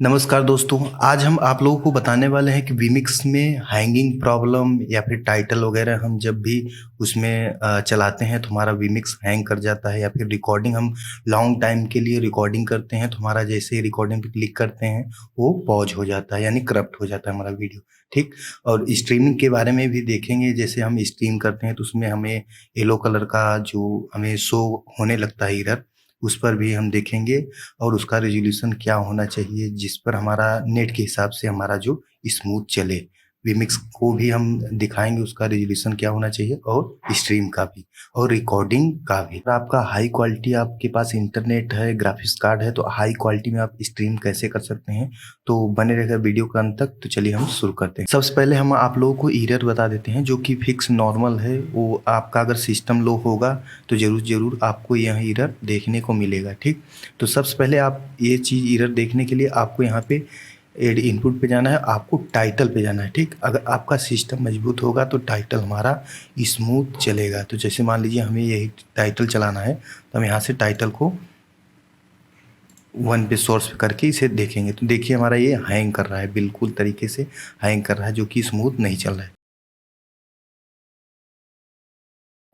नमस्कार दोस्तों, आज हम आप लोगों को बताने वाले हैं कि वीमिक्स में हैंगिंग प्रॉब्लम या फिर टाइटल वगैरह हम जब भी उसमें चलाते हैं तो हमारा वीमिक्स हैंग कर जाता है या फिर रिकॉर्डिंग हम लॉन्ग टाइम के लिए रिकॉर्डिंग करते हैं तो हमारा जैसे ही रिकॉर्डिंग पे क्लिक करते हैं वो पॉज हो जाता है यानी करप्ट हो जाता है हमारा वीडियो। ठीक। और स्ट्रीमिंग के बारे में भी देखेंगे, जैसे हम स्ट्रीम करते हैं तो उसमें हमें येलो कलर का जो हमें शो होने लगता है इरर, उस पर भी हम देखेंगे। और उसका रेज़ोल्यूशन क्या होना चाहिए जिस पर हमारा नेट के हिसाब से हमारा जो स्मूथ चले। वीमिक्स को भी हम दिखाएँगे, उसका रेज़ोल्यूशन क्या होना चाहिए और स्ट्रीम का भी और रिकॉर्डिंग का भी। अगर आपका हाई क्वालिटी आपके पास इंटरनेट है, ग्राफिक्स कार्ड है तो हाई क्वालिटी में आप स्ट्रीम कैसे कर सकते हैं, तो बने रहिएगा वीडियो के अंत तक। तो चलिए हम शुरू करते हैं। सबसे पहले हम आप लोगों को एरर बता देते हैं जो कि फिक्स नॉर्मल है। वो आपका अगर सिस्टम लो होगा तो ज़रूर आपको यह एरर देखने को मिलेगा। ठीक। तो सबसे पहले आप ये चीज़ एरर देखने के लिए आपको यहाँ पे एड इनपुट पे जाना है, आपको टाइटल पे जाना है। ठीक। अगर आपका सिस्टम मजबूत होगा तो टाइटल हमारा स्मूथ चलेगा। तो जैसे मान लीजिए हमें यही टाइटल चलाना है तो हम यहाँ से टाइटल को 1 पे सोर्स करके इसे देखेंगे तो देखिए हमारा ये हैंग कर रहा है, बिल्कुल तरीके से हैंग कर रहा है, जो कि स्मूथ नहीं चल रहा है।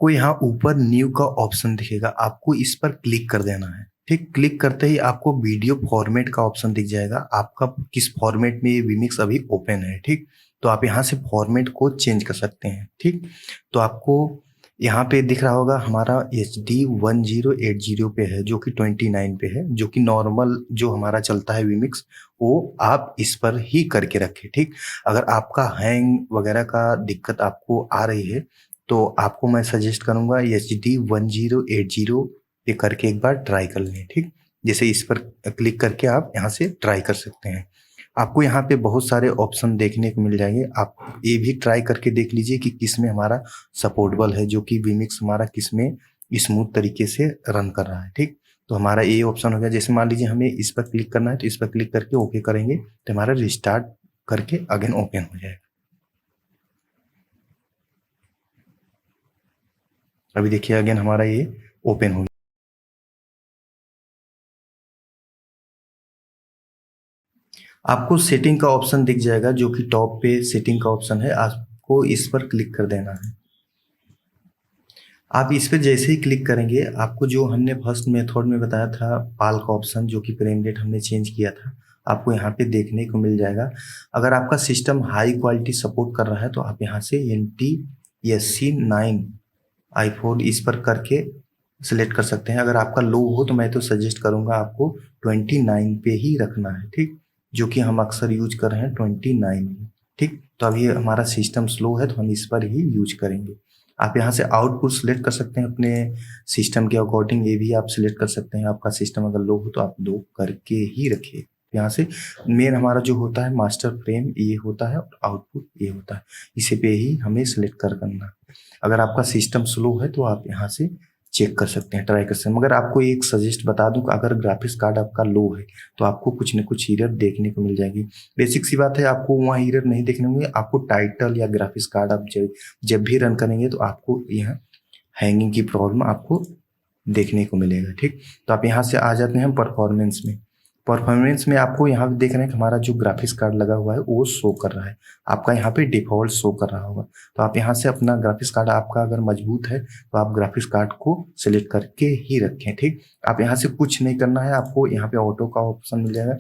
को यहाँ ऊपर न्यू का ऑप्शन दिखेगा, आपको इस पर क्लिक कर देना है। ठीक। क्लिक करते ही आपको वीडियो फॉर्मेट का ऑप्शन दिख जाएगा, आपका किस फॉर्मेट में ये वीमिक्स अभी ओपन है। ठीक। तो आप यहाँ से फॉर्मेट को चेंज कर सकते हैं। ठीक। तो आपको यहाँ पे दिख रहा होगा हमारा HD 1080 पे है, जो कि 29 पे है, जो कि नॉर्मल जो हमारा चलता है वीमिक्स वो आप इस पर ही करके रखें। ठीक। अगर आपका हैंग वगैरह का दिक्कत आपको आ रही है तो आपको मैं सजेस्ट करूँगा HD 1080 पे करके एक बार ट्राई कर लें। ठीक। जैसे इस पर क्लिक करके आप यहाँ से ट्राई कर सकते हैं। आपको यहाँ पे बहुत सारे ऑप्शन देखने को मिल जाएंगे, आप ये भी ट्राई करके देख लीजिए कि किस में हमारा सपोर्टेबल है, जो कि वीमिक्स हमारा किस में स्मूथ तरीके से रन कर रहा है। ठीक। तो हमारा ये ऑप्शन हो गया। जैसे मान लीजिए हमें इस पर क्लिक करना है तो इस पर क्लिक करके ओके करेंगे तो हमारा रिस्टार्ट करके अगेन ओपन हो जाएगा। अभी देखिए अगेन हमारा ये ओपन हो गया। आपको सेटिंग का ऑप्शन दिख जाएगा, जो कि टॉप पे सेटिंग का ऑप्शन है, आपको इस पर क्लिक कर देना है। आप इस पे जैसे ही क्लिक करेंगे आपको जो हमने फर्स्ट मेथड में बताया था पाल का ऑप्शन, जो कि फ्रेम रेट हमने चेंज किया था, आपको यहाँ पे देखने को मिल जाएगा। अगर आपका सिस्टम हाई क्वालिटी सपोर्ट कर रहा है तो आप यहाँ से NTSC 9 i4 इस पर करके सिलेक्ट कर सकते हैं। अगर आपका लो हो तो मैं तो सजेस्ट करूँगा आपको 29 पे ही रखना है। ठीक। जो कि हम अक्सर यूज कर रहे हैं 29 ही। ठीक। तो अभी हमारा सिस्टम स्लो है तो हम इस पर ही यूज करेंगे। आप यहाँ से आउटपुट सिलेक्ट कर सकते हैं अपने सिस्टम के अकॉर्डिंग, ये भी आप सिलेक्ट कर सकते हैं। आपका सिस्टम अगर लो हो तो आप लो करके ही रखिए। यहाँ से मेन हमारा जो होता है मास्टर फ्रेम ये होता है और आउटपुट ये होता है, इसे पे ही हमें सिलेक्ट करना। अगर आपका सिस्टम स्लो है तो आप यहाँ से चेक कर सकते हैं, ट्राई कर सकते हैं। मगर आपको एक सजेस्ट बता दूं कि अगर ग्राफिक्स कार्ड आपका लो है तो आपको कुछ न कुछ एरर देखने को मिल जाएगी। बेसिक सी बात है, आपको वहाँ एरर नहीं देखने होंगे, आपको टाइटल या ग्राफिक्स कार्ड आप जब भी रन करेंगे तो आपको यहाँ हैंगिंग की प्रॉब्लम आपको देखने को मिलेगा। ठीक। तो आप यहाँ से आ जाते हैं परफॉर्मेंस में। परफॉर्मेंस में आपको यहाँ पे देख रहे हैं कि हमारा जो ग्राफिक्स कार्ड लगा हुआ है वो शो कर रहा है, आपका यहाँ पे डिफॉल्ट शो कर रहा होगा। तो आप यहाँ से अपना ग्राफिक्स कार्ड आपका अगर मजबूत है तो आप ग्राफिक्स कार्ड को सिलेक्ट करके ही रखें। ठीक। आप यहाँ से कुछ नहीं करना है, आपको यहाँ पे ऑटो का ऑप्शन मिल जाएगा।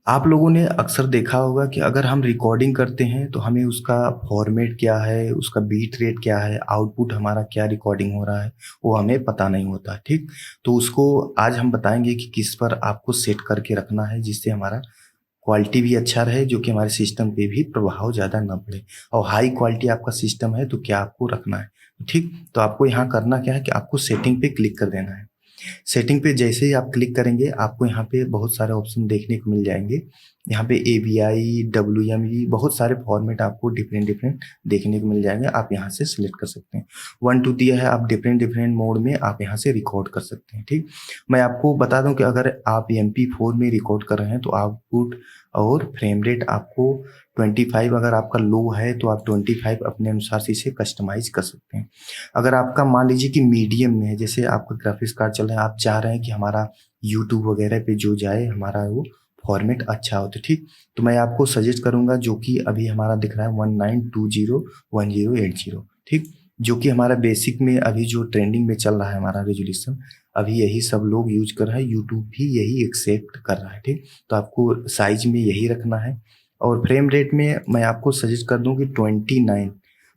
आप लोगों ने अक्सर देखा होगा कि अगर हम रिकॉर्डिंग करते हैं तो हमें उसका फॉर्मेट क्या है, उसका बीट रेट क्या है, आउटपुट हमारा क्या रिकॉर्डिंग हो रहा है, वो हमें पता नहीं होता। ठीक। तो उसको आज हम बताएंगे कि किस पर आपको सेट करके रखना है जिससे हमारा क्वालिटी भी अच्छा रहे, जो कि हमारे सिस्टम पे भी प्रभाव ज़्यादा ना पड़े। और हाई क्वालिटी आपका सिस्टम है तो क्या आपको रखना है। ठीक। तो आपको यहाँ करना क्या है कि आपको सेटिंग पे क्लिक कर देना है। सेटिंग पे जैसे ही आप क्लिक करेंगे आपको यहाँ पे बहुत सारे ऑप्शन देखने को मिल जाएंगे, यहाँ पे AVI, WMV बहुत सारे फॉर्मेट आपको डिफरेंट डिफरेंट देखने को मिल जाएंगे। आप यहाँ से सिलेक्ट कर सकते हैं। 1 2 दिया है, आप डिफरेंट डिफरेंट मोड में आप यहाँ से रिकॉर्ड कर सकते हैं। ठीक, मैं आपको बता दूं कि अगर आप MP4 में रिकॉर्ड कर रहे हैं तो आउटपुट और फ्रेम रेट आपको 25, अगर आपका लो है तो आप 25 अपने अनुसार से इसे कस्टमाइज कर सकते हैं। अगर आपका मान लीजिए कि मीडियम में है, जैसे आपका ग्राफिक्स कार्ड चल रहा है, आप चाह रहे हैं कि हमारा यूट्यूब वगैरह पे जो जाए हमारा वो फॉर्मेट अच्छा हो, तो ठीक, तो मैं आपको सजेस्ट करूंगा जो कि अभी हमारा दिख रहा है 19201080, ठीक, जो कि हमारा बेसिक में अभी जो ट्रेंडिंग में चल रहा है हमारा रेजोल्यूशन, अभी यही सब लोग यूज कर रहा है, यूट्यूब भी यही एक्सेप्ट कर रहा है। ठीक, तो आपको साइज में यही रखना है। और फ्रेम रेट में मैं आपको सजेस्ट कर दूं कि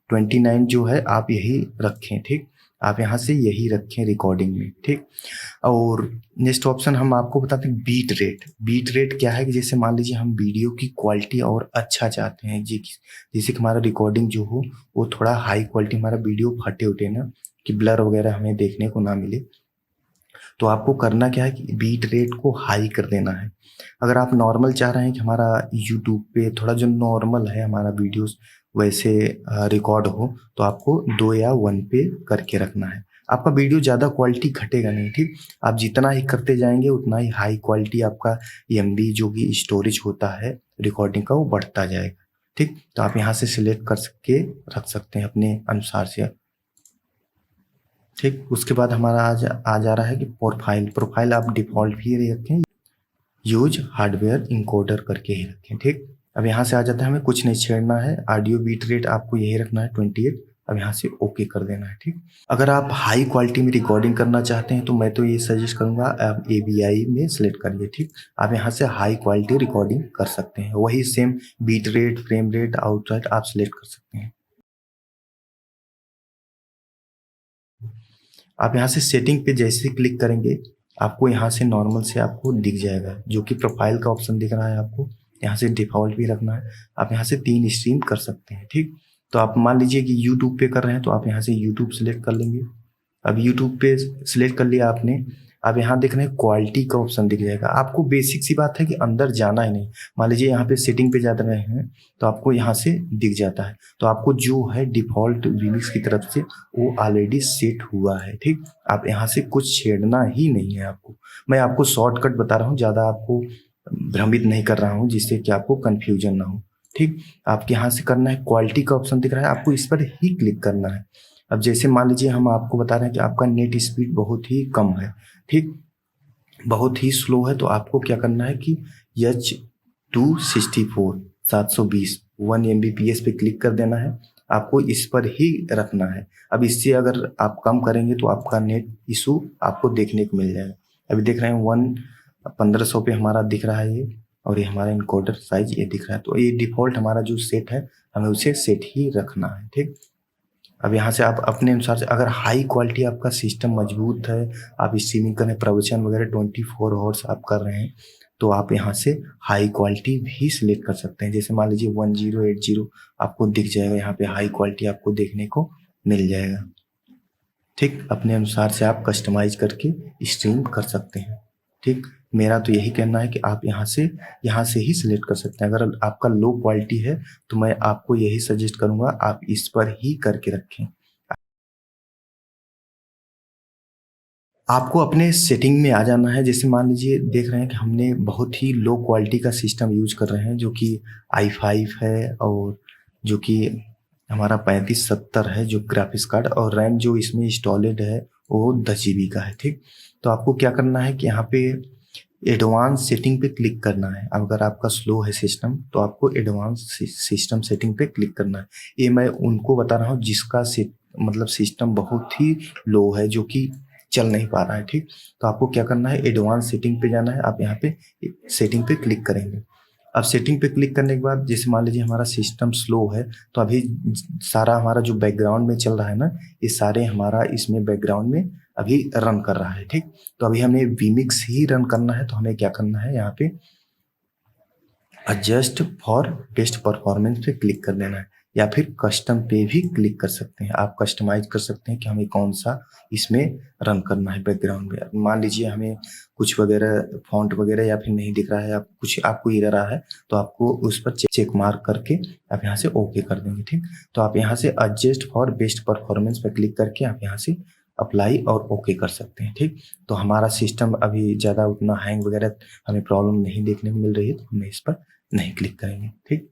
29 जो है आप यही रखें। ठीक, आप यहाँ से यही रखें रिकॉर्डिंग में। ठीक, और नेक्स्ट ऑप्शन हम आपको बताते हैं बीट रेट। बीट रेट क्या है कि जैसे मान लीजिए हम वीडियो की क्वालिटी और अच्छा चाहते हैं, जैसे कि हमारा रिकॉर्डिंग जो हो वो थोड़ा हाई क्वालिटी, हमारा वीडियो फटे उठे ना, कि ब्लर वगैरह हमें देखने को ना मिले, तो आपको करना क्या है कि बीट रेट को हाई कर देना है। अगर आप नॉर्मल चाह रहे हैं कि हमारा यूट्यूब पे थोड़ा जो नॉर्मल है हमारा वीडियोस वैसे रिकॉर्ड हो, तो आपको 2 या 1 पे करके रखना है। आपका वीडियो ज़्यादा क्वालिटी घटेगा नहीं। ठीक, आप जितना ही करते जाएंगे उतना ही हाई क्वालिटी आपका MB जो कि स्टोरेज होता है रिकॉर्डिंग का वो बढ़ता जाएगा। ठीक, तो आप यहाँ से सिलेक्ट कर के रख सकते हैं अपने अनुसार से। ठीक, उसके बाद हमारा आ जा रहा है कि प्रोफाइल आप डिफ़ॉल्ट भी रखें, यूज हार्डवेयर इनकोडर करके ही रखें। ठीक, अब यहाँ से आ जाता है, हमें कुछ नहीं छेड़ना है। ऑडियो बीट रेट आपको यही रखना है 28। अब यहाँ से ओके कर देना है। ठीक, अगर आप हाई क्वालिटी में रिकॉर्डिंग करना चाहते हैं तो मैं तो ये सजेस्ट करूँगा आप AVI में सेलेक्ट करिए। ठीक, आप यहाँ से हाई क्वालिटी रिकॉर्डिंग कर सकते हैं, वही same beat rate, frame rate, outrate आप सिलेक्ट कर सकते हैं। आप यहाँ से सेटिंग पे जैसे ही क्लिक करेंगे आपको यहाँ से नॉर्मल से आपको दिख जाएगा, जो कि प्रोफाइल का ऑप्शन दिख रहा है आपको, यहाँ से डिफ़ॉल्ट भी रखना है। आप यहाँ से 3 स्ट्रीम कर सकते हैं। ठीक, तो आप मान लीजिए कि यूट्यूब पे कर रहे हैं तो आप यहाँ से यूट्यूब सेलेक्ट कर लेंगे। अब यूट्यूब पे सिलेक्ट कर लिया आपने, अब यहाँ देख रहे हैं क्वालिटी का ऑप्शन दिख जाएगा। आपको बेसिक सी बात है कि अंदर जाना ही नहीं। मान लीजिए यहाँ पे सेटिंग पे जा रहे हैं तो आपको यहाँ से दिख जाता है, तो आपको जो है डिफ़ॉल्ट वीमिक्स की तरफ से वो ऑलरेडी सेट हुआ है। ठीक, आप यहाँ से कुछ छेड़ना ही नहीं है आपको। मैं आपको शॉर्टकट बता रहा हूँ, ज़्यादा आपको भ्रमित नहीं कर रहा हूँ जिससे कि आपको कन्फ्यूजन ना हो। ठीक, आपके यहाँ से करना है, क्वालिटी का ऑप्शन दिख रहा है, आपको इस पर ही क्लिक करना है। अब जैसे मान लीजिए हम आपको बता रहे हैं कि आपका नेट स्पीड बहुत ही कम है, ठीक, बहुत ही स्लो है, तो आपको क्या करना है कि H264 720 1 Mbps पे क्लिक कर देना है। आपको इस पर ही रखना है। अब इससे अगर आप कम करेंगे तो आपका नेट इशू आपको देखने को मिल जाएगा। अभी देख रहे हैं 1500 पे हमारा दिख रहा है ये, और ये हमारा इनकोडर साइज ये दिख रहा है। तो ये डिफ़ॉल्ट हमारा जो सेट है हमें उसे सेट ही रखना है। ठीक, अब यहाँ से आप अपने अनुसार से, अगर हाई क्वालिटी आपका सिस्टम मजबूत है, आप स्ट्रीमिंग कर रहे हैं, प्रवचन वगैरह 24 आवर्स आप कर रहे हैं, तो आप यहाँ से हाई क्वालिटी भी सिलेक्ट कर सकते हैं। जैसे मान लीजिए 1080 आपको दिख जाएगा, यहाँ पे हाई क्वालिटी आपको देखने को मिल जाएगा। ठीक, अपने अनुसार से आप कस्टमाइज करके स्ट्रीम कर सकते हैं। ठीक, मेरा तो यही कहना है कि आप यहाँ से ही सिलेक्ट कर सकते हैं। अगर आपका लो क्वालिटी है तो मैं आपको यही सजेस्ट करूँगा आप इस पर ही करके रखें। आपको अपने सेटिंग में आ जाना है। जैसे मान लीजिए देख रहे हैं कि हमने बहुत ही लो क्वालिटी का सिस्टम यूज कर रहे हैं, जो कि i5 है, और जो कि हमारा 3570 है जो ग्राफिक्स कार्ड, और रैम जो इसमें इंस्टॉलेड है वो 10 GB का है। ठीक, तो आपको क्या करना है कि यहाँ पे एडवांस सेटिंग पे क्लिक करना है। अब अगर आपका स्लो है सिस्टम तो आपको एडवांस सिस्टम सेटिंग पे क्लिक करना है। ये मैं उनको बता रहा हूँ जिसका मतलब सिस्टम बहुत ही लो है, जो कि चल नहीं पा रहा है। ठीक, तो आपको क्या करना है, एडवांस सेटिंग पे जाना है। आप यहाँ पे सेटिंग पे क्लिक करेंगे। अब सेटिंग पे क्लिक करने के बाद जैसे मान लीजिए हमारा सिस्टम स्लो है, तो अभी सारा हमारा जो बैकग्राउंड में चल रहा है ना, ये सारे हमारा इसमें बैकग्राउंड में अभी रन कर रहा है। ठीक, तो अभी हमें वीमिक्स ही रन करना है, तो हमें क्या करना है, यहाँ पे एडजस्ट फॉर बेस्ट परफॉर्मेंस पे क्लिक कर देना है। या फिर कस्टम पे भी क्लिक कर सकते हैं। आप कस्टमाइज़ कर सकते हैं कि हमें कौन-सा इसमें रन करना है बैकग्राउंड में। मान लीजिए हमें कुछ वगैरह फ़ॉन्ट वगैरह या फिर नहीं दिख रहा है, आप कुछ आपको एरर आ रहा है, तो आपको उस पर चेक मार्क करके आप यहाँ से ओके कर देंगे, ठीक? तो आप यहाँ से एडजस्ट फॉर बेस्ट परफॉर्मेंस पे क्लिक करके आप यहाँ से अप्लाई और ओके कर सकते हैं, ठीक? तो हमारा सिस्टम अभी ज़्यादा उतना हैंग वगैरह हमें प्रॉब्लम नहीं देखने को मिल रही है, तो हम इस पर नहीं क्लिक करेंगे, ठीक?